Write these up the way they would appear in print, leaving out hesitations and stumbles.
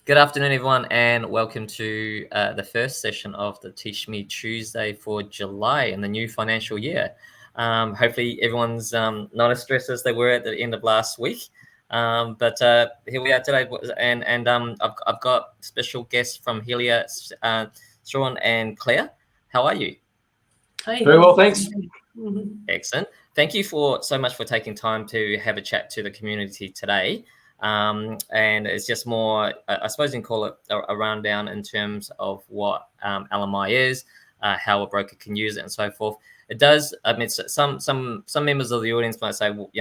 Good afternoon, everyone, and welcome to the first session of the Teach Me Tuesday for July in the new financial year. Hopefully, everyone's not as stressed as they were at the end of last week. But here we are today, and I've got special guests from Helia, Sean and Claire. How are you? Hi. Very well, thanks. Excellent. Thank you so much for taking time to have a chat to the community today. And it's just more, I suppose you can call it a rundown in terms of what LMI is, how a broker can use it, and so forth. It does. I mean, some members of the audience might say, well,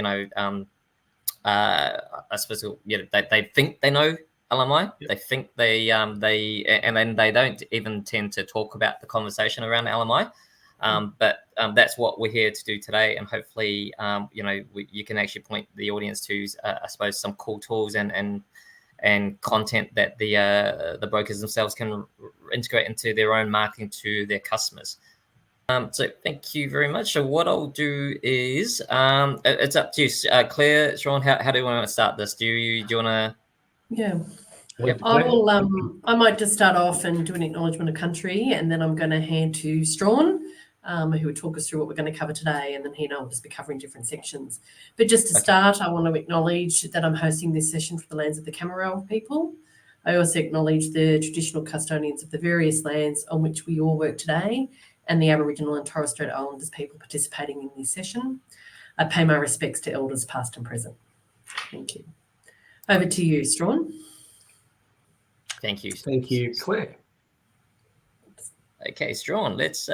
I suppose they think they know LMI. Yep. They think and then they don't even tend to talk about the conversation around LMI. But that's what we're here to do today, and hopefully, you can actually point the audience to, I suppose, some cool tools and content that the brokers themselves can integrate into their own marketing to their customers. So thank you very much. So what I'll do is, it's up to you, Claire, Sean. How do you want to start this? Do you want to? Yeah. Yep. I will. I might just start off and do an acknowledgement of country, and then I'm going to hand to Strawn, who will talk us through what we're going to cover today, and then he and I will just be covering different sections. But just to start, I want to acknowledge that I'm hosting this session for the lands of the Cammeraygal people. I also acknowledge the traditional custodians of the various lands on which we all work today, and the Aboriginal and Torres Strait Islanders people participating in this session. I pay my respects to elders past and present. Thank you. Over to you, Strawn. Thank you. Thank you, Claire. Okay, Strawn, let's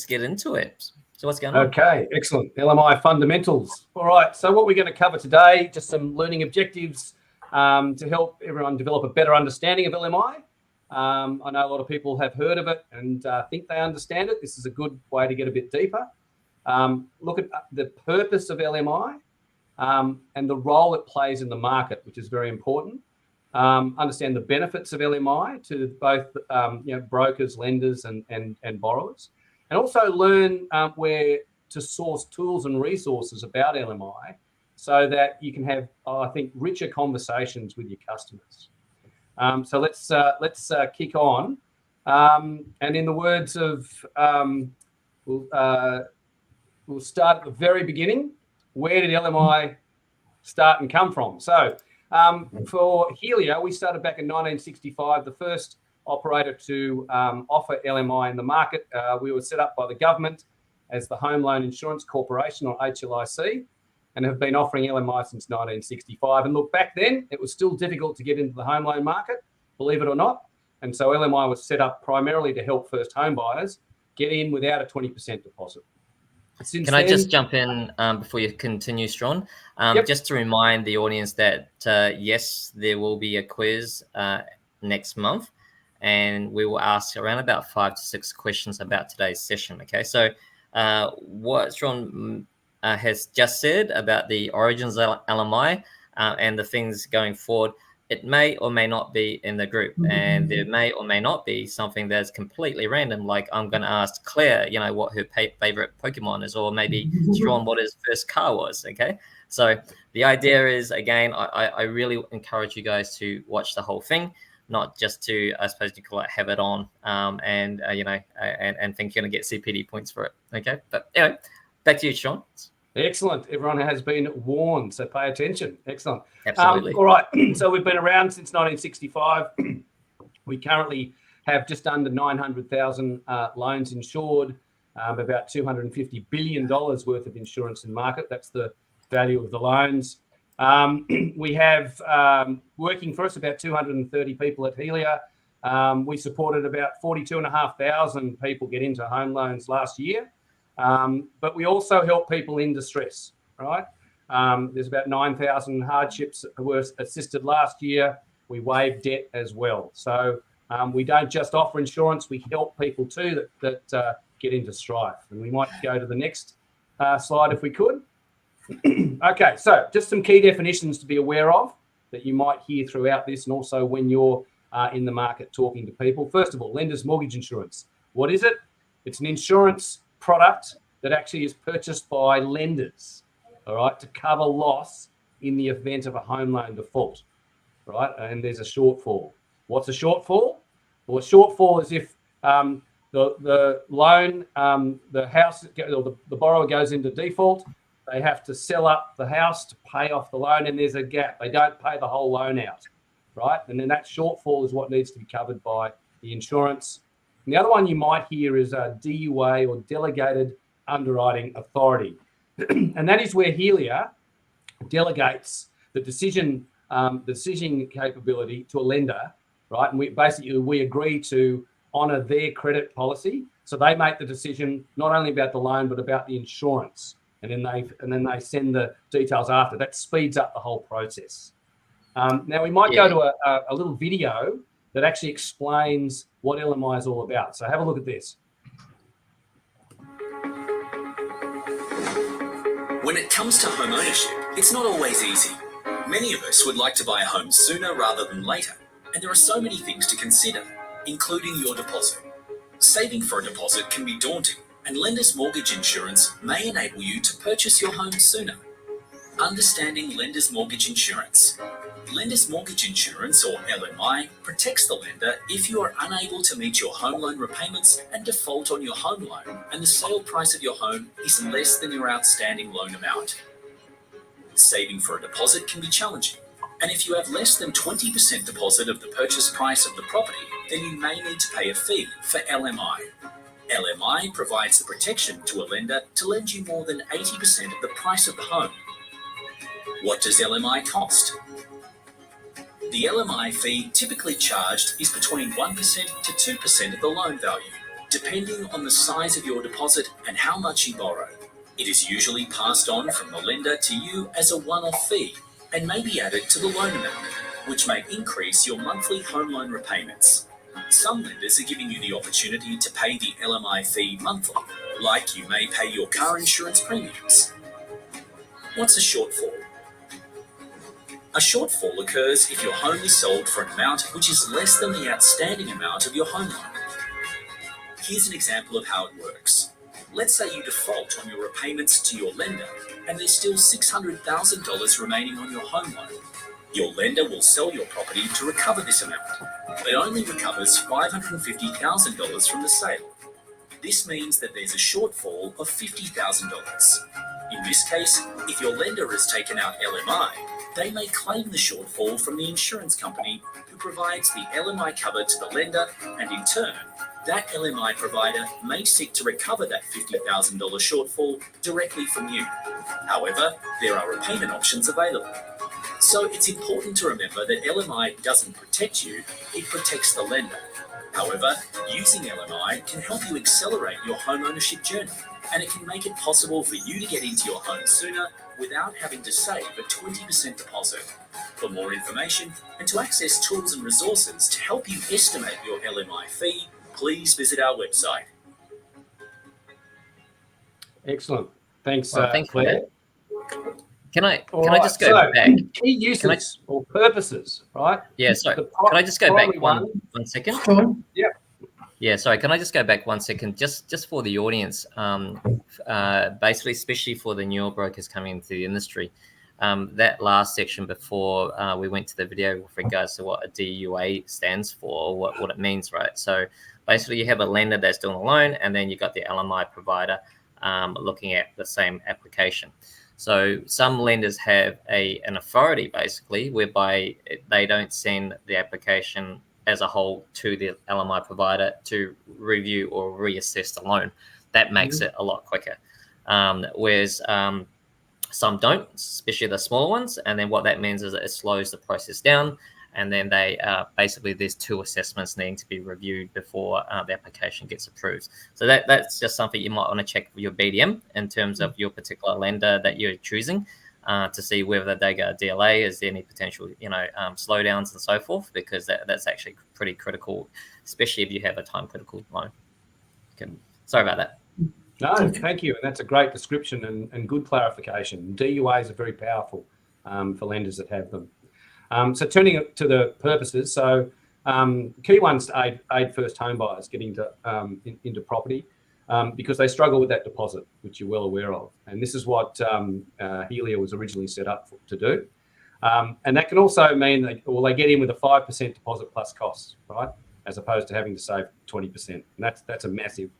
get into it. So what's going on? Okay, excellent. LMI fundamentals. All right, so what we're going to cover today, just some learning objectives to help everyone develop a better understanding of LMI. I know a lot of people have heard of it and think they understand it. This is a good way to get a bit deeper. Look at the purpose of LMI and the role it plays in the market, which is very important. Understand the benefits of LMI to both brokers, lenders, and borrowers, and also learn where to source tools and resources about LMI so that you can have, I think, richer conversations with your customers. So let's kick on. And in the words of, we'll start at the very beginning. Where did LMI start and come from? So for Helia, we started back in 1965, the first operator to offer LMI in the market. We were set up by the government as the Home Loan Insurance Corporation, or HLIC, and have been offering LMI since 1965. And look, back then, it was still difficult to get into the home loan market, believe it or not. And so LMI was set up primarily to help first home buyers get in without a 20% deposit. Can I just jump in before you continue, Strawn? Yep. Just to remind the audience that, yes, there will be a quiz next month, and we will ask around about 5 to 6 questions about today's session, okay? So what Strawn has just said about the origins of LMI and the things going forward, it may or may not be in the group, and there may or may not be something that's completely random, like I'm going to ask Claire, what her favorite Pokemon is, or maybe Strawn what his first car was, okay? So the idea is, again, I really encourage you guys to watch the whole thing, not just to, I suppose you call it, have it on and think you're going to get CPD points for it, okay? But anyway, back to you, Sean. Excellent. Everyone has been warned, so pay attention. Excellent. Absolutely. All right. So we've been around since 1965. We currently have just under 900,000 loans insured, about $250 billion worth of insurance in market. That's the value of the loans. We have working for us about 230 people at Helia. We supported about 42,500 people get into home loans last year. But we also help people in distress, right? There's about 9,000 hardships were assisted last year. We waive debt as well. So we don't just offer insurance, we help people too that get into strife. And we might go to the next slide if we could. Okay, so just some key definitions to be aware of that you might hear throughout this, and also when you're in the market talking to people. First of all, lender's mortgage insurance. What is it? It's an insurance product that actually is purchased by lenders, all right, to cover loss in the event of a home loan default, right? And there's a shortfall. What's a shortfall? Well, a shortfall is if the loan, the house, or the borrower goes into default, they have to sell up the house to pay off the loan, and there's a gap. They don't pay the whole loan out, right? And then that shortfall is what needs to be covered by the insurance. And the other one you might hear is a DUA, or Delegated Underwriting Authority. And that is where Helia delegates the decision capability to a lender, right? And we agree to honour their credit policy. So they make the decision not only about the loan, but about the insurance. And then they send the details after. That speeds up the whole process. Now we might go to a little video that actually explains what LMI is all about. So have a look at this. When it comes to home ownership, it's not always easy. Many of us would like to buy a home sooner rather than later, and there are so many things to consider, including your deposit. Saving for a deposit can be daunting, and lender's mortgage insurance may enable you to purchase your home sooner. Understanding lender's mortgage insurance. Lender's mortgage insurance, or LMI, protects the lender if you are unable to meet your home loan repayments and default on your home loan, and the sale price of your home is less than your outstanding loan amount. Saving for a deposit can be challenging, and if you have less than 20% deposit of the purchase price of the property, then you may need to pay a fee for LMI. LMI provides the protection to a lender to lend you more than 80% of the price of the home. What does LMI cost? The LMI fee typically charged is between 1% to 2% of the loan value, depending on the size of your deposit and how much you borrow. It is usually passed on from the lender to you as a one-off fee and may be added to the loan amount, which may increase your monthly home loan repayments. Some lenders are giving you the opportunity to pay the LMI fee monthly, like you may pay your car insurance premiums. What's a shortfall? A shortfall occurs if your home is sold for an amount which is less than the outstanding amount of your home loan. Here's an example of how it works. Let's say you default on your repayments to your lender and there's still $600,000 remaining on your home loan. Your lender will sell your property to recover this amount, but only recovers $550,000 from the sale. This means that there's a shortfall of $50,000. In this case, if your lender has taken out LMI, they may claim the shortfall from the insurance company who provides the LMI cover to the lender, and in turn, that LMI provider may seek to recover that $50,000 shortfall directly from you. However, there are repayment options available. So it's important to remember that LMI doesn't protect you, it protects the lender. However, using LMI can help you accelerate your home ownership journey, and it can make it possible for you to get into your home sooner without having to save a 20% deposit. For more information and to access tools and resources to help you estimate your LMI fee, please visit our website. Excellent. Thanks, Thank Claire. Can I just go back? Key uses or purposes, right? Yeah, sorry. Can I just go back one second? Sure. Yeah. Yeah, sorry. Can I just go back 1 second, just for the audience, basically, especially for the newer brokers coming into the industry, that last section before we went to the video with regards to what a DUA stands for, what it means, right? So basically, you have a lender that's doing a loan, and then you got the LMI provider looking at the same application. So some lenders have an authority, basically, whereby they don't send the application as a whole to the LMI provider to review or reassess the loan. That makes it a lot quicker. Whereas some don't, especially the smaller ones. And then what that means is that it slows the process down. And then they basically, there's 2 assessments needing to be reviewed before the application gets approved. So that's just something you might want to check with your BDM in terms of your particular lender that you're choosing to see whether they go DLA, is there any potential, slowdowns and so forth, because that's actually pretty critical, especially if you have a time critical loan. Okay. Sorry about that. No, thank you. And that's a great description and good clarification. DUAs are very powerful for lenders that have them. So turning to the purposes, so key ones to aid first home buyers getting into property because they struggle with that deposit, which you're well aware of. And this is what Helia was originally set up to do. And that can also mean they get in with a 5% deposit plus costs, right? As opposed to having to save 20%. And that's a massive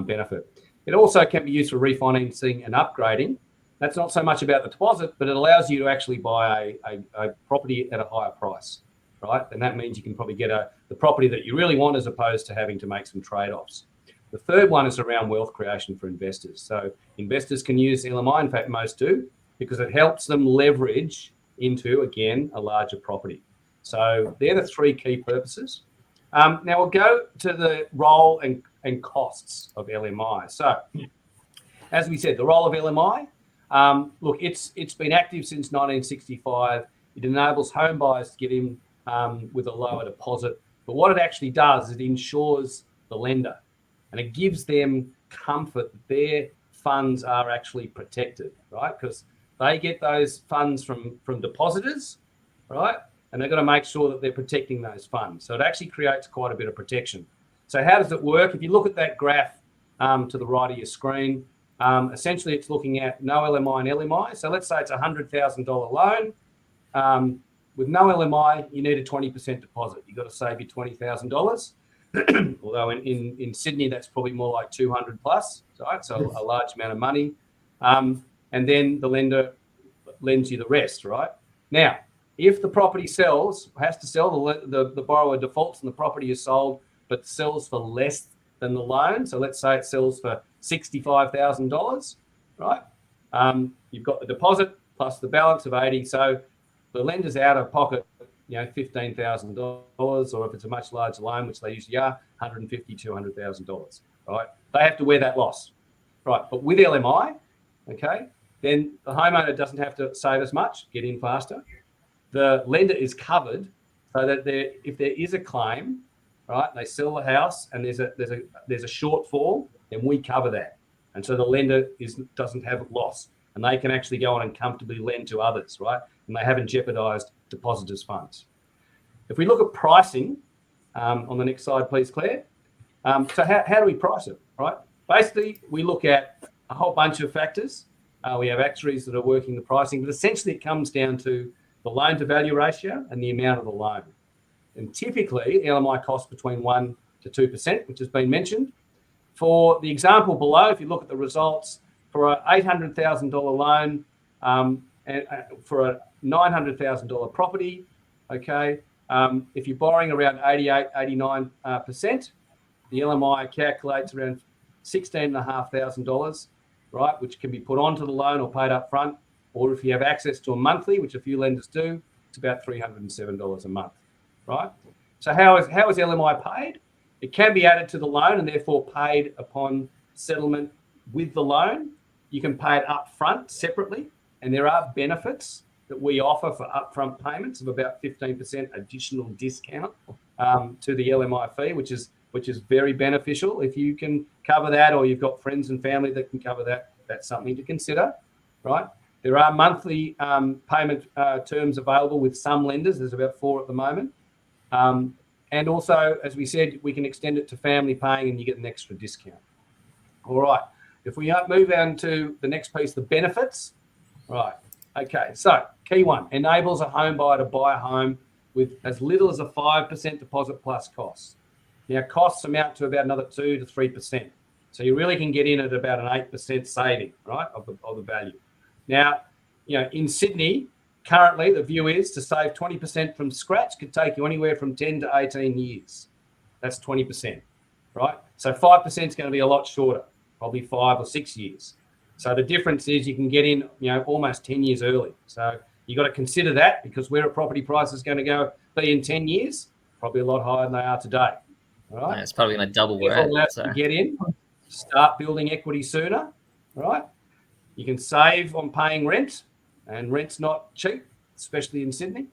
benefit. It also can be used for refinancing and upgrading. That's not so much about the deposit, but it allows you to actually buy a property at a higher price, right? And that means you can probably get the property that you really want as opposed to having to make some trade-offs. The third one is around wealth creation for investors. So investors can use LMI, in fact, most do, because it helps them leverage into, again, a larger property. So they're the three key purposes. Now we'll go to the role and costs of LMI. So as we said, the role of LMI, look, it's been active since 1965. It enables home buyers to get in with a lower deposit. But what it actually does is it insures the lender, and it gives them comfort that their funds are actually protected, right? Because they get those funds from depositors, right? And they've got to make sure that they're protecting those funds. So it actually creates quite a bit of protection. So how does it work? If you look at that graph to the right of your screen, essentially it's looking at no LMI and LMI. So let's say it's a $100,000 loan. With no LMI, you need a 20% deposit. You've got to save your $20,000. Although in Sydney, that's probably more like 200 plus, right? So a large amount of money. And then the lender lends you the rest, right? Now, if the property has to sell, the borrower defaults and the property is sold, but sells for less than the loan. So let's say it sells for $65,000, right? You've got the deposit plus the balance of 80. So the lender's out of pocket, $15,000, or if it's a much larger loan, which they usually are, $150,000, $200,000, right? They have to wear that loss, right? But with LMI, okay, then the homeowner doesn't have to save as much, get in faster. The lender is covered so that if there is a claim, right, they sell the house and there's a shortfall, then we cover that, and so the lender doesn't have loss, and they can actually go on and comfortably lend to others, right? And they haven't jeopardised depositors' funds. If we look at pricing, on the next slide, please, Claire. So how do we price it, right? Basically, we look at a whole bunch of factors. We have actuaries that are working the pricing, but essentially it comes down to the loan to value ratio and the amount of the loan. And typically, LMI costs between 1% to 2%, which has been mentioned. For the example below, if you look at the results, for an $800,000 loan and for a $900,000 property, okay, if you're borrowing around 88, 89%, the LMI calculates around $16,500, right, which can be put onto the loan or paid up front. Or if you have access to a monthly, which a few lenders do, it's about $307 a month, right? So how is LMI paid? It can be added to the loan and therefore paid upon settlement with the loan. You can pay it up front separately, and there are benefits that we offer for upfront payments of about 15% additional discount to the LMI fee, which is very beneficial. If you can cover that, or you've got friends and family that can cover that, that's something to consider, right? There are monthly payment terms available with some lenders. There's about 4 at the moment. And also, as we said, we can extend it to family paying and you get an extra discount. All right. If we move on to the next piece, the benefits. Right. Okay. So key one, enables a home buyer to buy a home with as little as a 5% deposit plus costs. Now, costs amount to about another 2 to 3%. So you really can get in at about an 8% saving, right, of the value. Now, in Sydney, currently the view is to save 20% from scratch could take you anywhere from 10 to 18 years. That's 20%, right? So 5% is going to be a lot shorter, probably 5 or 6 years. So the difference is you can get in, almost 10 years early. So you got to consider that, because where a property price is going to be in 10 years, probably a lot higher than they are today. All right. Yeah, it's probably going to double, right? So get in, start building equity sooner, right? You can save on paying rent, and rent's not cheap, especially in Sydney.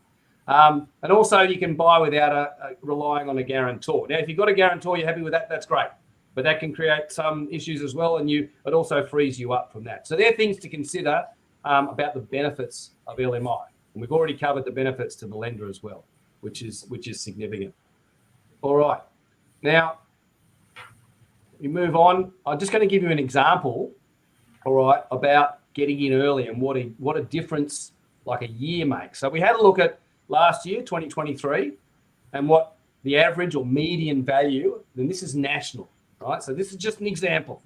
And also you can buy without relying on a guarantor. Now, if you've got a guarantor, you're happy with that, that's great. But that can create some issues as well, and it also frees you up from that. So there are things to consider about the benefits of LMI. And we've already covered the benefits to the lender as well, which is significant. All right. Now, we move on. I'm just going to give you an example, all right, about getting in early and what a difference like a year makes. So we had a look at last year, 2023, and what the average or median value, then this is national, right? So this is just an example.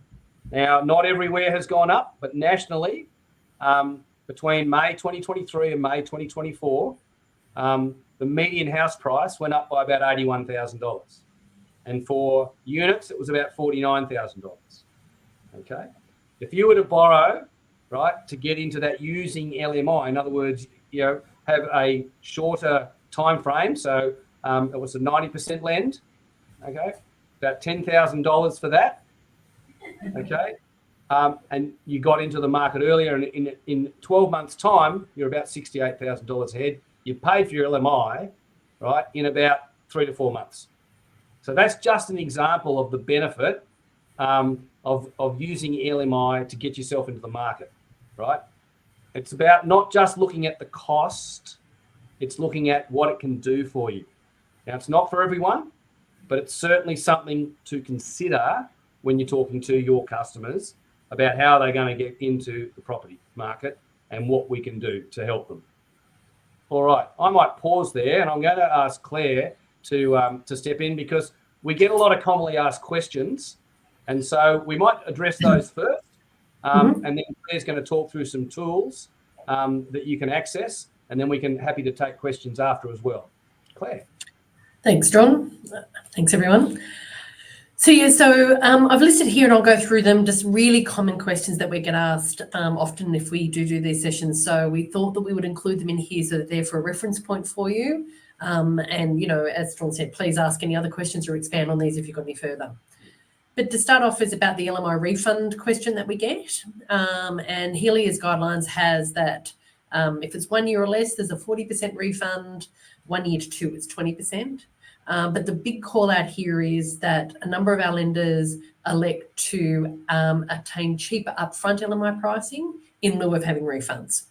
Now, not everywhere has gone up, but nationally, between May 2023 and May 2024, the median house price went up by about $81,000. And for units, it was about $49,000. Okay. If you were to borrow, right, to get into that using LMI, in other words, have a shorter time frame. So it was a 90% lend. Okay. About $10,000 for that. Okay. And you got into the market earlier, and in 12 months' time, you're about $68,000 ahead. You paid for your LMI, right, in about 3 to 4 months. So that's just an example of the benefit of using LMI to get yourself into the market, right? It's about not just looking at the cost, it's looking at what it can do for you. Now, it's not for everyone, but it's certainly something to consider when you're talking to your customers about how they're going to get into the property market and what we can do to help them. All right, I might pause there, and I'm going to ask Claire to step in, because we get a lot of commonly asked questions, and so we might address those first, and then Claire's going to talk through some tools that you can access, and then we can happy to take questions after as well. Claire. Thanks, John. Thanks, everyone. So I've listed here, and I'll go through them, just really common questions that we get asked often if we do these sessions. So we thought that we would include them in here so that they're for a reference point for you. And, as John said, please ask any other questions or expand on these if you've got any further. But to start off is about the LMI refund question that we get. And Helia's guidelines has that if it's 1 year or less, there's a 40% refund. 1 year to 2, it's 20%. But the big call out here is that a number of our lenders elect to obtain cheaper upfront LMI pricing in lieu of having refunds.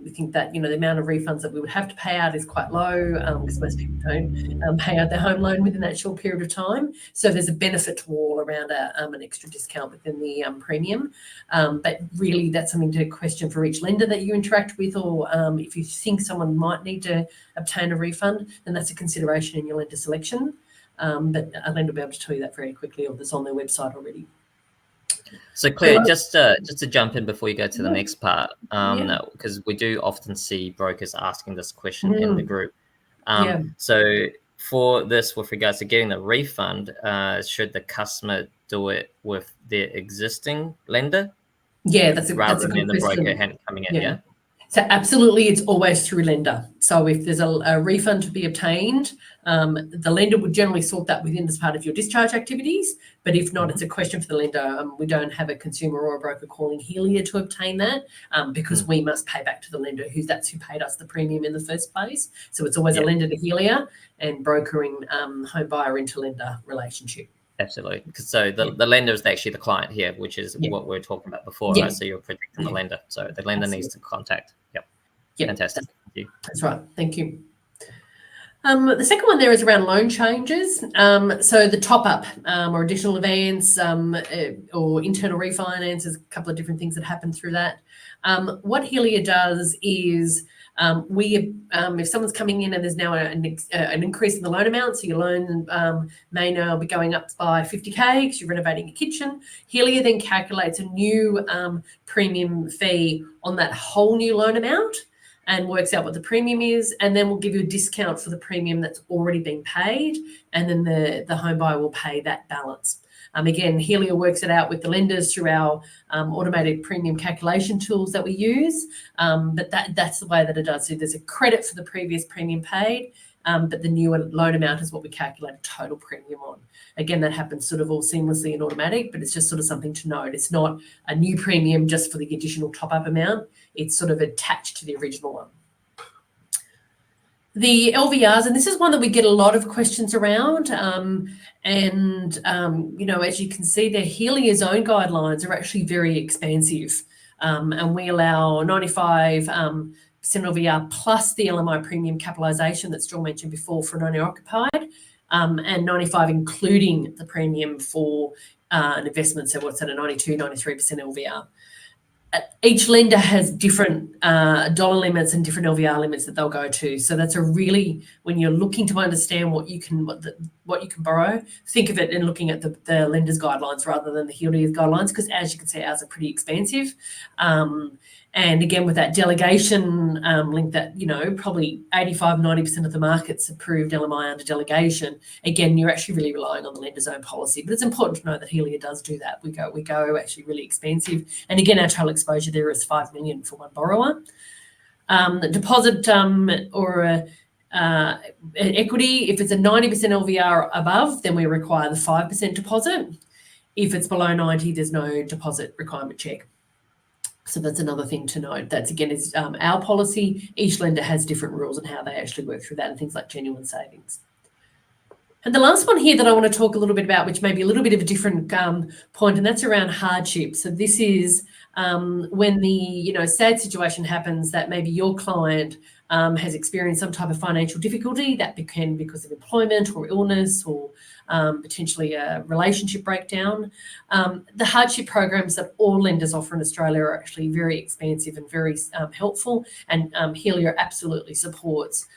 We think that, the amount of refunds that we would have to pay out is quite low, because most people don't pay out their home loan within that short period of time. So there's a benefit to all around an extra discount within the premium. But really, that's something to question for each lender that you interact with, or if you think someone might need to obtain a refund, then that's a consideration in your lender selection. But a lender will be able to tell you that very quickly, or that's on their website already. So Claire, just to jump in before you go to the next part, because we do often see brokers asking this question in the group. So for this, with regards to getting the refund, should the customer do it with their existing lender? Yeah, that's a good rather than the question. broker coming in, yeah? So absolutely, it's always through lender. So if there's a refund to be obtained, the lender would generally sort that within as part of your discharge activities. But if not, it's a question for the lender. We don't have a consumer or a broker calling Helia to obtain that, because we must pay back to the lender, who paid us the premium in the first place. So it's always a lender to Helia and brokering home buyer into lender relationship. Absolutely. So the lender is actually the client here, which is what we were talking about before, right? So you're protecting the lender. So the lender needs to contact. Fantastic. Thank you. That's right. Thank you. The second one there is around loan changes. So the top up or additional advance or internal refinance, there's a couple of different things that happen through that. What Helia does is if someone's coming in and there's now an increase in the loan amount, so your loan may now be going up by 50K because you're renovating a kitchen, Helia then calculates a new premium fee on that whole new loan amount and works out what the premium is, and then we'll give you a discount for the premium that's already been paid, and then the home buyer will pay that balance. Again, Helia works it out with the lenders through our automated premium calculation tools that we use, but that's the way that it does. So there's a credit for the previous premium paid, but the new loan amount is what we calculate a total premium on. Again, that happens sort of all seamlessly and automatic, but it's just sort of something to note. It's not a new premium just for the additional top-up amount. It's sort of attached to the original one. The LVRs, and this is one that we get a lot of questions around, as you can see there, Helia's own guidelines are actually very expansive, and we allow 95% LVR plus the LMI premium capitalisation that John mentioned before for an owner-occupied, and 95 including the premium for an investment, so what's at a 92, 93% LVR. each lender has different dollar limits and different LVR limits that they'll go to. So that's a really, when you're looking to understand what you can borrow, think of it in looking at the lender's guidelines rather than the Helia's guidelines, because as you can see, ours are pretty expansive. And again, with that delegation link that, you know, probably 85, 90% of the market's approved LMI under delegation. Again, you're actually really relying on the lender's own policy. But it's important to know that Helia does do that. We go actually really expansive. And again, our total exposure there is 5 million for one borrower. The deposit or an equity, if it's a 90% LVR above, then we require the 5% deposit. If it's below 90, there's no deposit requirement check. So that's another thing to note. That's, again, is our policy. Each lender has different rules on how they actually work through that, and things like genuine savings. And the last one here that I want to talk a little bit about, which may be a little bit of a different point, and that's around hardship. So this is when the, you know, sad situation happens that maybe your client has experienced some type of financial difficulty. That can be because of employment or illness or potentially a relationship breakdown. The hardship programs that all lenders offer in Australia are actually very expansive and very helpful, and Helia absolutely supports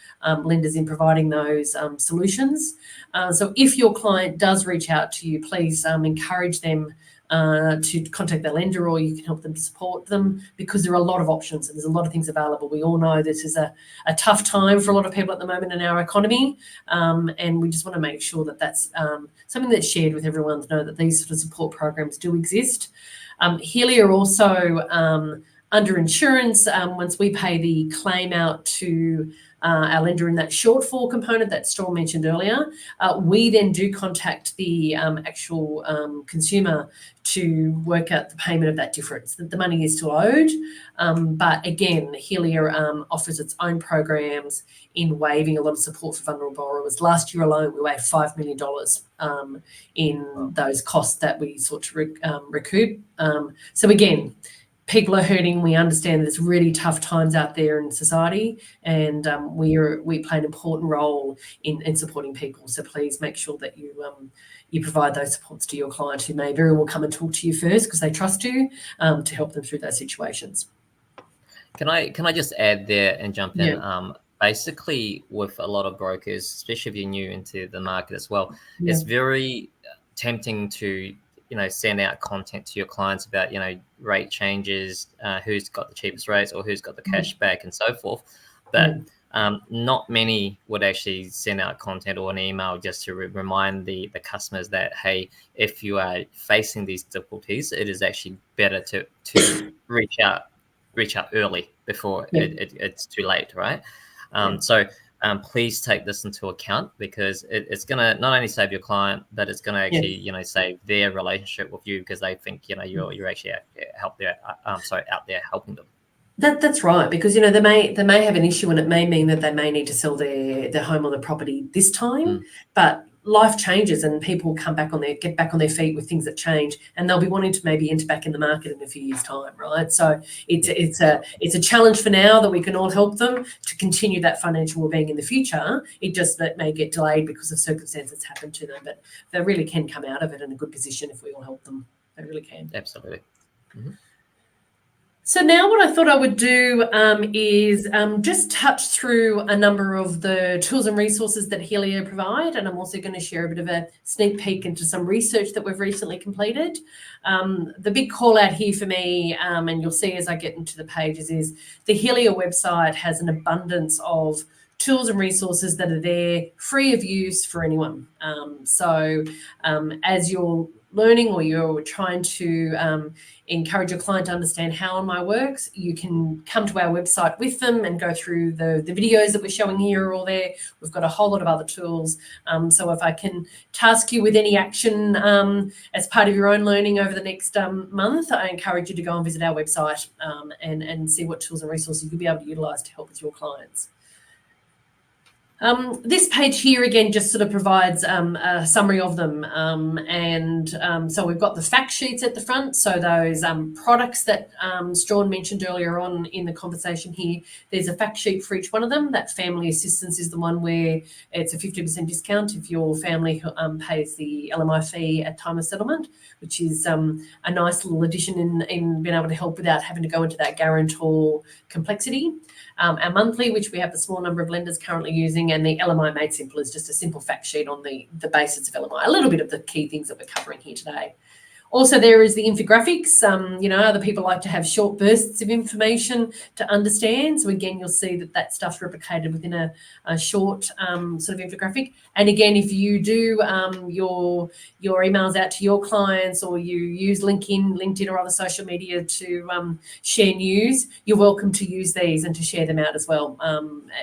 lenders in providing those solutions. So if your client does reach out to you, please encourage them to contact their lender, or you can help them to support them, because there are a lot of options and there's a lot of things available. We all know this is a tough time for a lot of people at the moment in our economy, and we just want to make sure that that's something that's shared with everyone, to know that these sort of support programs do exist. Helia also under insurance, once we pay the claim out to our lender in that shortfall component that Storm mentioned earlier, we then do contact the actual consumer to work out the payment of that difference. The money is still owed, but again, Helia offers its own programs in waiving a lot of support for vulnerable borrowers. Last year alone, we waived $5 million in those costs that we sought to recoup. So again, people are hurting. We understand that it's really tough times out there in society, and we play an important role in supporting people. So please make sure that you provide those supports to your client, who may very well come and talk to you first because they trust you, to help them through those situations. Can I just add there and jump in? Yeah. Basically, with a lot of brokers, especially if you're new into the market as well, it's very tempting to, you know, send out content to your clients about, you know, rate changes, who's got the cheapest rates or who's got the cash back and so forth. But not many would actually send out content or an email just to remind the customers that, hey, if you are facing these difficulties, it is actually better to reach out early before it's too late, right? So please take this into account, because it's going to not only save your client, but it's going to actually, you know, save their relationship with you, because they think, you know, you're actually out there helping them. That's right, because, you know, they may have an issue, and it may mean that they may need to sell their home or their property this time, but life changes and people get back on their feet with things that change, and they'll be wanting to maybe enter back in the market in a few years' time, right? So it's a challenge for now that we can all help them to continue that financial well-being in the future. It just that may get delayed because of circumstances happen to them, but they really can come out of it in a good position if we all help them. They really can. Absolutely. Mm-hmm. So now what I thought I would do is just touch through a number of the tools and resources that Helia provide, and I'm also going to share a bit of a sneak peek into some research that we've recently completed. The big call out here for me, and you'll see as I get into the pages, is the Helia website has an abundance of tools and resources that are there free of use for anyone. So as you're learning or you're trying to encourage your client to understand how LMI works, you can come to our website with them and go through the videos that we're showing here are all there. We've got a whole lot of other tools. So if I can task you with any action as part of your own learning over the next month, I encourage you to go and visit our website and see what tools and resources you'll be able to utilise to help with your clients. This page here again just sort of provides a summary of them, so we've got the fact sheets at the front. So those products that Strawn mentioned earlier on in the conversation here, there's a fact sheet for each one of them. That family assistance is the one where it's a 50% discount if your family pays the LMI fee at time of settlement, which is a nice little addition in being able to help without having to go into that guarantor complexity. Our monthly, which we have a small number of lenders currently using, and the LMI Made Simple is just a simple fact sheet on the basics of LMI, a little bit of the key things that we're covering here today. Also, there is the infographics. Other people like to have short bursts of information to understand. So again, you'll see that stuff's replicated within a short sort of infographic. And again, if you do your emails out to your clients, or you use LinkedIn or other social media to share news, you're welcome to use these and to share them out as well.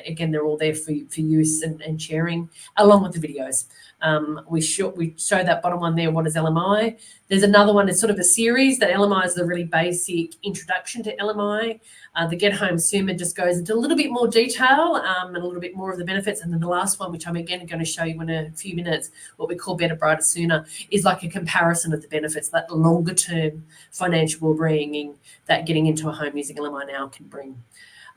Again, they're all there for use and sharing, along with the videos. We show that bottom one there, what is LMI. There's another one, it's sort of a series. That LMI is the really basic introduction to LMI. The Get Home Sooner just goes into a little bit more detail and a little bit more of the benefits. And then the last one, which I'm again going to show you in a few minutes, what we call Better, Brighter, Sooner, is like a comparison of the benefits that longer term financial well-being that getting into a home using LMI now can bring.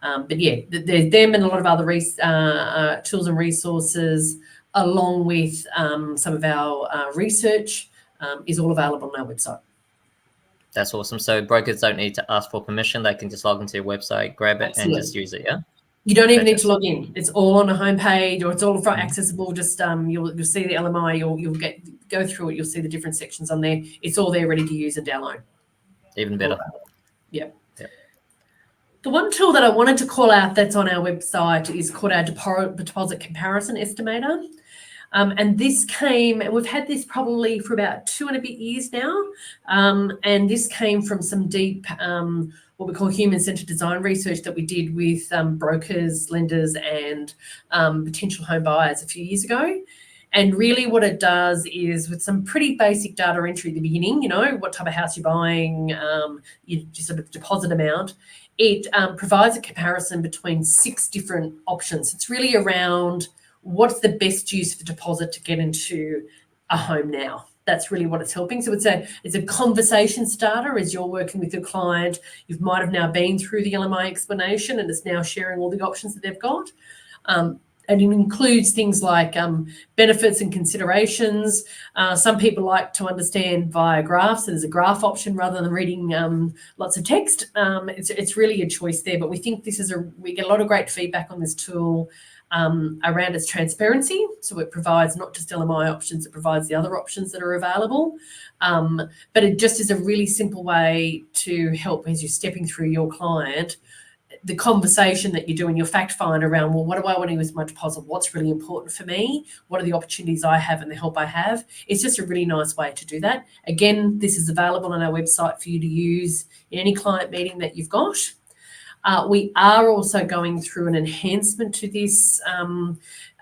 But yeah, there's them and a lot of other tools and resources, along with some of our research, is all available on our website. That's awesome. So brokers don't need to ask for permission. They can just log into your website, grab it, Absolutely. and just use it, yeah? You don't even need to log in. It's all on a homepage, or it's all accessible. Just you'll see the LMI, you'll go through it, you'll see the different sections on there. It's all there ready to use and download. Even better. Yeah. The one tool that I wanted to call out that's on our website is called our deposit comparison estimator. And this we've had this probably for about 2 and a bit years now. And this came from some deep, what we call human-centered design research that we did with brokers, lenders, and potential home buyers a few years ago. And really what it does is, with some pretty basic data entry at the beginning, what type of house you're buying, your sort of deposit amount, it provides a comparison between 6 different options. It's really around what's the best use for deposit to get into a home now. That's really what it's helping. So it's a conversation starter as you're working with your client. You might have now been through the LMI explanation, and it's now sharing all the options that they've got. And it includes things like benefits and considerations. Some people like to understand via graphs, so there's a graph option rather than reading lots of text. It's really a choice there, but we think we get a lot of great feedback on this tool around its transparency. So it provides not just LMI options, it provides the other options that are available. But it just is a really simple way to help as you're stepping through your client, the conversation that you do in your fact find around, well, what do I want to use my deposit? What's really important for me? What are the opportunities I have and the help I have? It's just a really nice way to do that. Again, this is available on our website for you to use in any client meeting that you've got. We are also going through an enhancement to this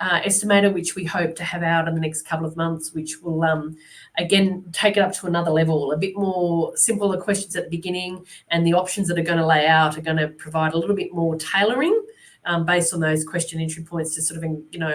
estimator, which we hope to have out in the next couple of months, which will, again, take it up to another level, a bit more simpler questions at the beginning, and the options that are going to lay out are going to provide a little bit more tailoring based on those question entry points to sort of,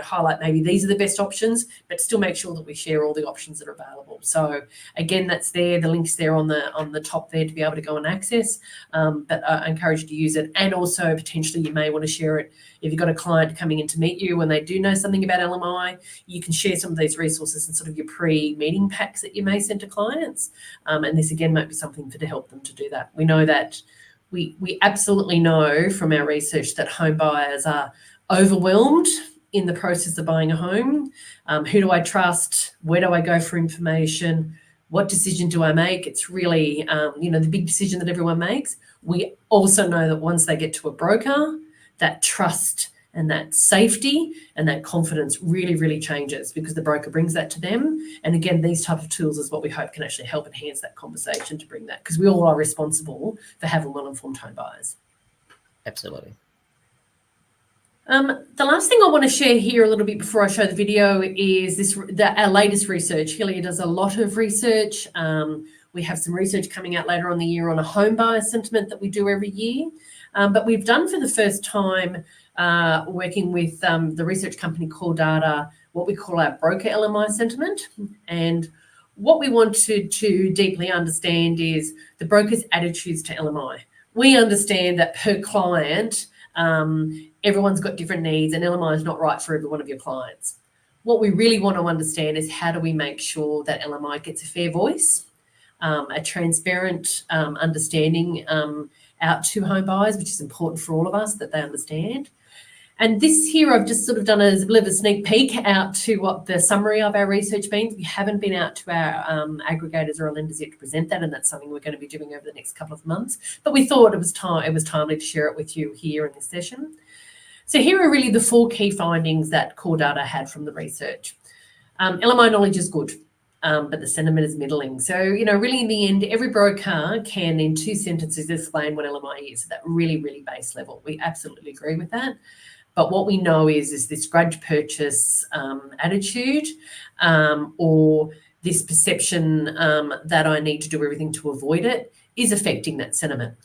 highlight maybe these are the best options, but still make sure that we share all the options that are available. So again, that's there. The link's there on the top there to be able to go and access. But I encourage you to use it. And also potentially you may want to share it if you've got a client coming in to meet you and they do know something about LMI. You can share some of these resources in sort of your pre-meeting packs that you may send to clients. And this again might be something to help them to do that. We know that we absolutely know from our research that home buyers are overwhelmed in the process of buying a home. Who do I trust? Where do I go for information? What decision do I make? It's really, the big decision that everyone makes. We also know that once they get to a broker, that trust and that safety and that confidence really, really changes because the broker brings that to them. And again, these type of tools is what we hope can actually help enhance that conversation to bring that, because we all are responsible for having well-informed home buyers. Absolutely. The last thing I want to share here a little bit before I show the video is our latest research. Helia does a lot of research. We have some research coming out later on the year on a home buyer sentiment that we do every year. But we've done for the first time working with the research company Core Data, what we call our broker LMI sentiment. And what we wanted to deeply understand is the broker's attitudes to LMI. We understand that per client, everyone's got different needs, and LMI is not right for every one of your clients. What we really want to understand is how do we make sure that LMI gets a fair voice, a transparent understanding out to home buyers, which is important for all of us that they understand. And this here I've just sort of done as a bit of a sneak peek out to what the summary of our research means. We haven't been out to our aggregators or our lenders yet to present that, and that's something we're going to be doing over the next couple of months. But we thought it was timely to share it with you here in this session. So here are really the 4 key findings that Core Data had from the research. LMI knowledge is good, but the sentiment is middling. So, really in the end, every broker can, in 2 sentences, explain what LMI is at that really, really base level. We absolutely agree with that. But what we know is this grudge purchase attitude or this perception that I need to do everything to avoid it is affecting that sentiment.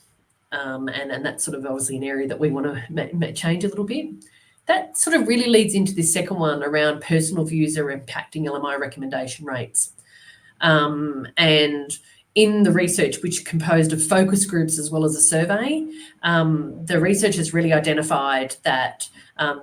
And that's sort of obviously an area that we want to change a little bit. That sort of really leads into this second one around personal views are impacting LMI recommendation rates. And in the research, which composed of focus groups as well as a survey, the researchers really identified that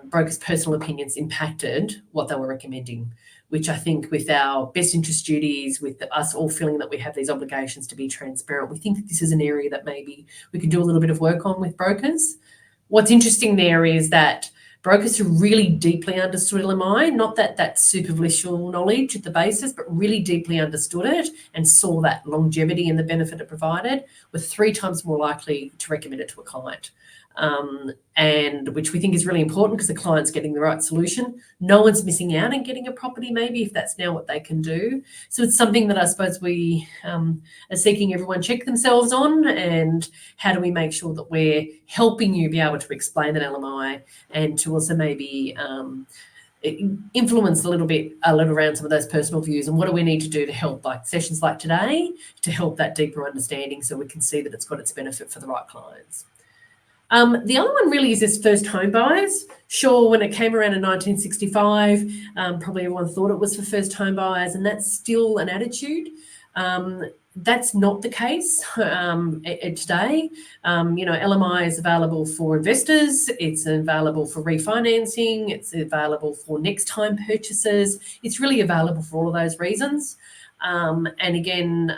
brokers' personal opinions impacted what they were recommending, which I think with our best interest duties, with us all feeling that we have these obligations to be transparent, we think that this is an area that maybe we can do a little bit of work on with brokers. What's interesting there is that brokers who really deeply understood LMI, not that superficial knowledge at the basis, but really deeply understood it and saw that longevity and the benefit it provided, were 3 times more likely to recommend it to a client. And which we think is really important because the client's getting the right solution. No one's missing out and getting a property maybe if that's now what they can do. So it's something that I suppose we are seeking everyone check themselves on, and how do we make sure that we're helping you be able to explain that LMI and to also maybe influence a little around some of those personal views, and what do we need to do to help, like sessions like today, to help that deeper understanding so we can see that it's got its benefit for the right clients. The other one really is this first home buyers. Sure, when it came around in 1965, probably everyone thought it was for first home buyers, and that's still an attitude. That's not the case today. LMI is available for investors. It's available for refinancing. It's available for next time purchases. It's really available for all of those reasons. And again,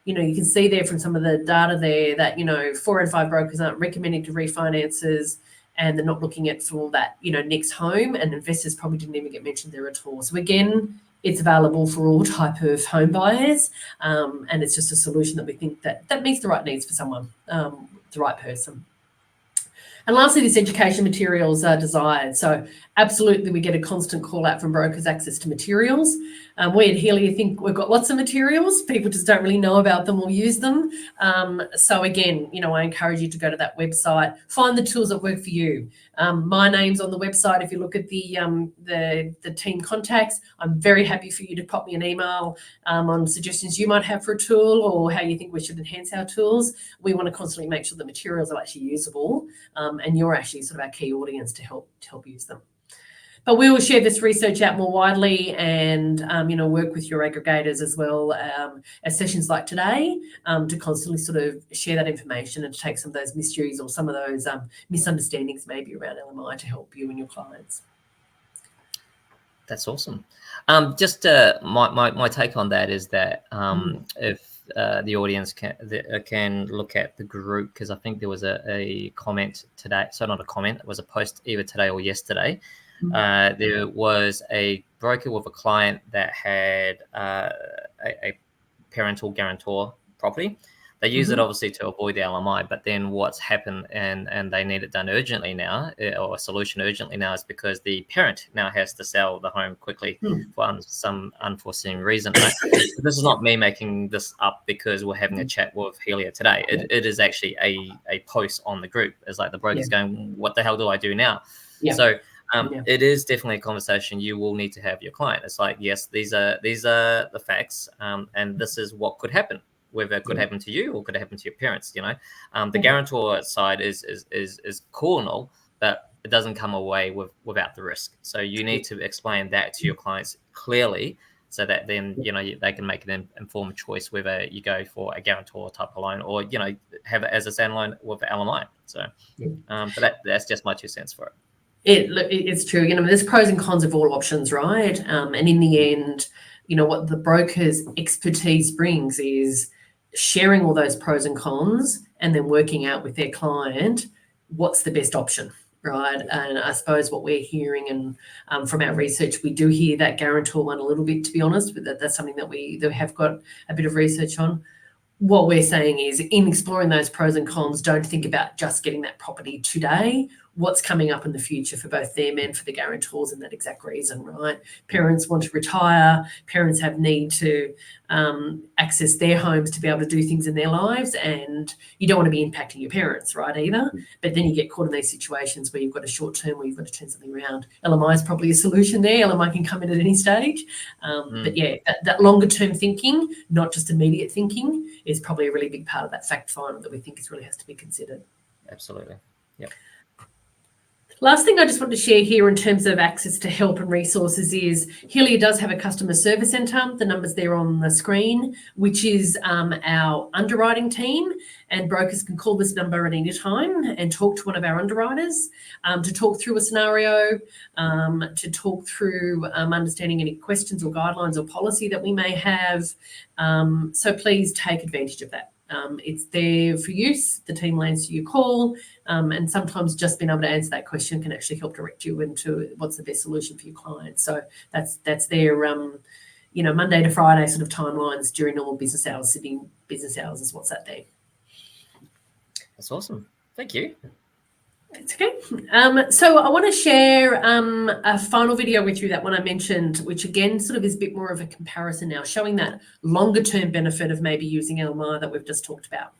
you can see there from some of the data there that, 4 out of 5 brokers aren't recommending to refinances, and they're not looking at for that, next home, and investors probably didn't even get mentioned there at all. So again, it's available for all type of home buyers, and it's just a solution that we think that meets the right needs for someone, the right person. And lastly, this education materials are desired. So absolutely, we get a constant call out from brokers, access to materials. We at Helia think we've got lots of materials. People just don't really know about them or use them. So again, I encourage you to go to that website, find the tools that work for you. My name's on the website. If you look at the team contacts, I'm very happy for you to pop me an email on suggestions you might have for a tool or how you think we should enhance our tools. We want to constantly make sure the materials are actually usable, and you're actually sort of our key audience to help use them. But we will share this research out more widely and, work with your aggregators as well as sessions like today to constantly sort of share that information and to take some of those mysteries or some of those misunderstandings maybe around LMI to help you and your clients. That's awesome. Just my take on that is that if the audience can look at the group, because I think there was a comment today. So not a comment, it was a post either today or yesterday. There was a broker with a client that had a parental guarantor property. They use it obviously to avoid the LMI, but then what's happened and they need it done urgently now, or a solution urgently now, is because the parent now has to sell the home quickly for some unforeseen reason. Right? This is not me making this up because we're having a chat with Helia today. It is actually a post on the group. It's like the broker's going, what the hell do I do now? So it is definitely a conversation you will need to have your client. It's like, yes, these are the facts, and this is what could happen. Whether it could happen to you or could happen to your parents, the guarantor side is cool and all, but it doesn't come away without the risk. So you need to explain that to your clients clearly, so that then they can make an informed choice whether you go for a guarantor type of loan or have it as a standalone with LMI. So, but that's just my 2 cents for it. It's true. There's pros and cons of all options, right? And in the end, what the broker's expertise brings is sharing all those pros and cons and then working out with their client what's the best option, right? And I suppose what we're hearing, and from our research, we do hear that guarantor one a little bit, to be honest, but that's something that we have got a bit of research on. What we're saying is, in exploring those pros and cons, don't think about just getting that property today. What's coming up in the future for both them and for the guarantors, and that exact reason, right? Parents want to retire. Parents have need to access their homes to be able to do things in their lives, and you don't want to be impacting your parents, right, either. But then you get caught in these situations where you've got a short term where you've got to turn something around. LMI is probably a solution there. LMI can come in at any stage. But yeah, that longer term thinking, not just immediate thinking, is probably a really big part of that fact find that we think really has to be considered. Absolutely. Yep. Last thing I just want to share here in terms of access to help and resources is Helia does have a customer service centre. The number's there on the screen, which is our underwriting team, and brokers can call this number at any time and talk to one of our underwriters to talk through a scenario, to talk through understanding any questions or guidelines or policy that we may have. So please take advantage of that. It's there for use. The team will answer your call, and sometimes just being able to answer that question can actually help direct you into what's the best solution for your client. So that's their Monday to Friday sort of timelines during normal business hours. Sitting business hours is what's that there. That's awesome. Thank you. It's okay. So I want to share a final video with you, that one I mentioned, which again sort of is a bit more of a comparison now, showing that longer term benefit of maybe using LMI that we've just talked about.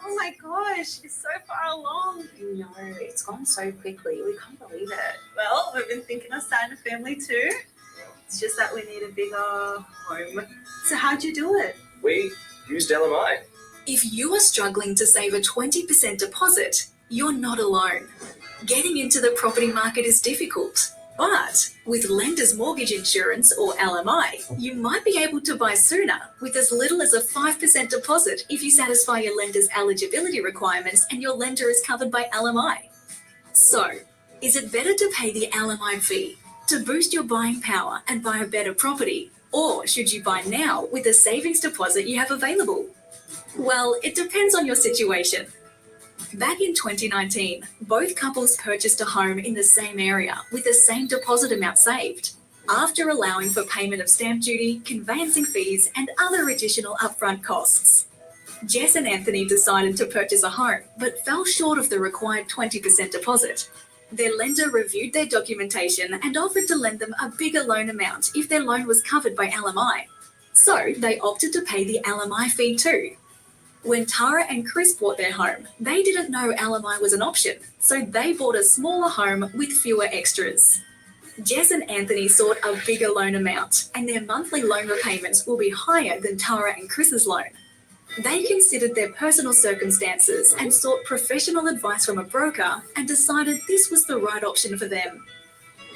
Oh my gosh, it's so far along. No, it's gone so quickly. We can't believe it. Well, we've been thinking of starting a family too. It's just that we need a bigger home. So how'd you do it? We used LMI. If you are struggling to save a 20% deposit, you're not alone. Getting into the property market is difficult, but with Lender's Mortgage Insurance, or LMI, you might be able to buy sooner with as little as a 5% deposit if you satisfy your lender's eligibility requirements and your lender is covered by LMI. So, is it better to pay the LMI fee to boost your buying power and buy a better property, or should you buy now with the savings deposit you have available? Well, it depends on your situation. Back in 2019, both couples purchased a home in the same area with the same deposit amount saved, after allowing for payment of stamp duty, conveyancing fees, and other additional upfront costs. Jess and Anthony decided to purchase a home, but fell short of the required 20% deposit. Their lender reviewed their documentation and offered to lend them a bigger loan amount if their loan was covered by LMI. So they opted to pay the LMI fee too. When Tara and Chris bought their home, they didn't know LMI was an option, so they bought a smaller home with fewer extras. Jess and Anthony sought a bigger loan amount, and their monthly loan repayments will be higher than Tara and Chris's loan. They considered their personal circumstances and sought professional advice from a broker and decided this was the right option for them.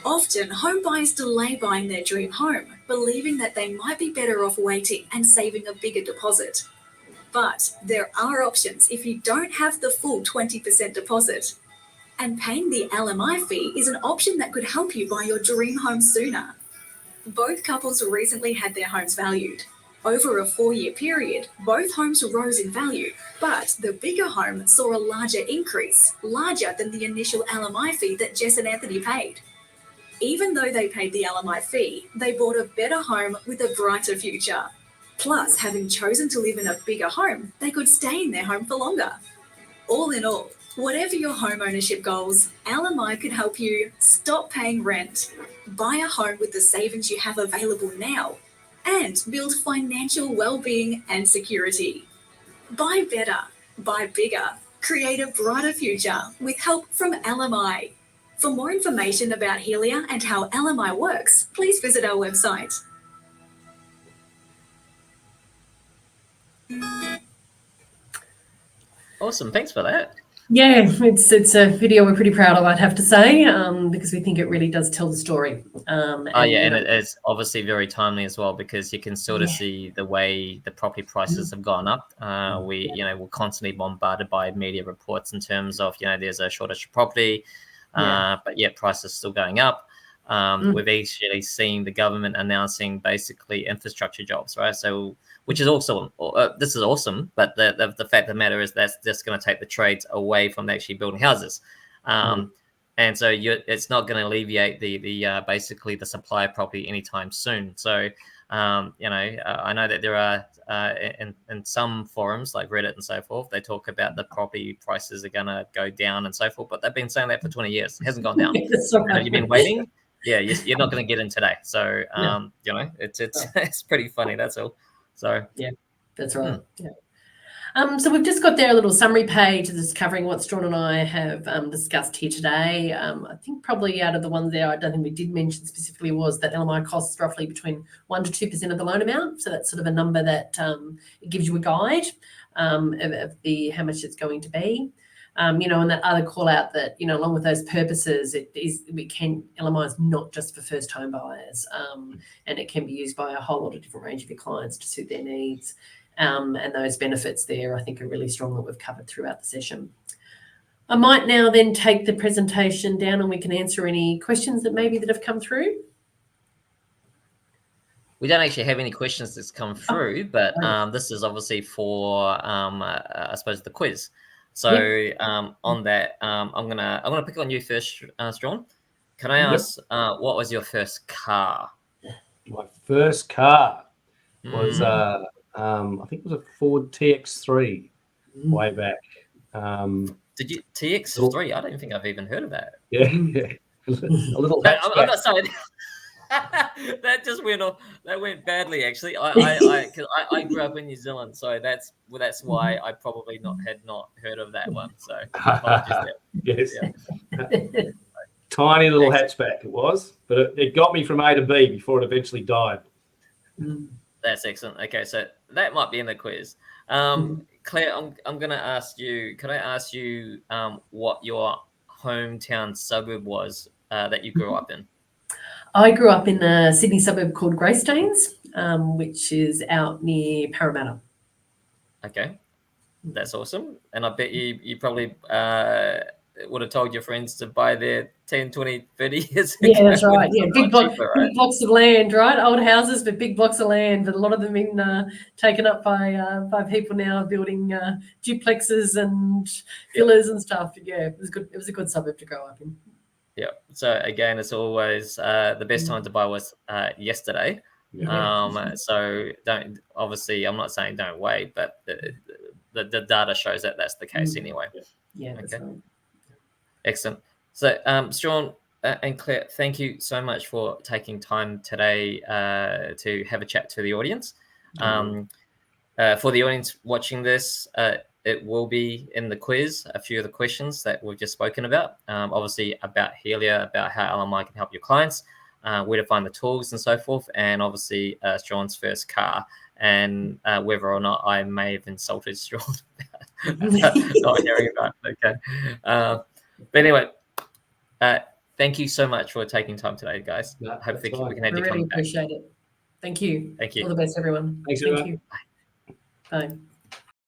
Often, home buyers delay buying their dream home, believing that they might be better off waiting and saving a bigger deposit. But there are options if you don't have the full 20% deposit. And paying the LMI fee is an option that could help you buy your dream home sooner. Both couples recently had their homes valued. Over a 4-year period, both homes rose in value, but the bigger home saw a larger increase, larger than the initial LMI fee that Jess and Anthony paid. Even though they paid the LMI fee, they bought a better home with a brighter future. Plus, having chosen to live in a bigger home, they could stay in their home for longer. All in all, whatever your home ownership goals, LMI can help you stop paying rent, buy a home with the savings you have available now, and build financial well-being and security. Buy better, buy bigger, create a brighter future with help from LMI. For more information about Helia and how LMI works, please visit our website. Awesome. Thanks for that. Yeah, it's a video we're pretty proud of, I'd have to say, because we think it really does tell the story. And it's obviously very timely as well, because you can sort of see the way the property prices have gone up. We're constantly bombarded by media reports in terms of, there's a shortage of property, but yet prices still going up. We've actually seen the government announcing basically infrastructure jobs, right? So, which is also this is awesome, but the fact of the matter is that's just going to take the trades away from actually building houses, and so it's not going to alleviate the basically the supply of property anytime soon. So, I know that there are in some forums like Reddit and so forth, they talk about the property prices are going to go down and so forth, but they've been saying that for 20 years. It hasn't gone down. Have you been waiting? Yeah, you're not going to get in today. So, it's pretty funny. That's all. So yeah, that's right. Yeah. So we've just got there a little summary page that's covering what Strawn and I have discussed here today. I think probably out of the ones there, I don't think we did mention specifically was that LMI costs roughly between 1 to 2% of the loan amount. So that's sort of a number that it gives you a guide of how much it's going to be. And that other call out that, along with those purposes, LMI is not just for first home buyers, and it can be used by a whole lot of different range of your clients to suit their needs. And those benefits there, I think, are really strong that we've covered throughout the session. I might now then take the presentation down and we can answer any questions that have come through. We don't actually have any questions that's come through, but this is obviously for, I suppose, the quiz. So on that, I'm gonna pick on you first, Strawn. Can I ask what was your first car? My first car was I think it was a Ford TX3 way back. Did you TX3? I don't think I've even heard of that. Yeah. A little hatchback. I'm not saying that just went off. That went badly, actually. I grew up in New Zealand, so that's why I probably had not heard of that one. So apologies there. Yes. Yeah. Tiny little hatchback it was, but it got me from A to B before it eventually died. That's excellent. Okay, so that might be in the quiz. Claire, I'm going to ask you. Can I ask you what your hometown suburb was that you grew up in? I grew up in a Sydney suburb called Greystanes, which is out near Parramatta. Okay, that's awesome. And I bet you probably would have told your friends to buy their 10, 20, 30 years ago. Yeah, that's right. Yeah, big blocks of land, right? Old houses, but big blocks of land. But a lot of them been taken up by people now building duplexes and villas and stuff. Yeah, it was good. It was a good suburb to grow up in. Yeah. So again, it's always the best time to buy was yesterday. So obviously, I'm not saying don't wait, but the data shows that that's the case anyway. Yeah. That's right. Excellent. So, Strawn and Claire, thank you so much for taking time today to have a chat to the audience. For the audience watching this, it will be in the quiz, a few of the questions that we've just spoken about, obviously about Helia, about how LMI can help your clients, where to find the tools and so forth, and obviously Strawn's first car, and whether or not I may have insulted Strawn about not hearing about it. Okay. But anyway, thank you so much for taking time today, guys. Hopefully we can have you come back. Appreciate it. Thank you. Thank you. All the best, everyone. Thank you. Bye.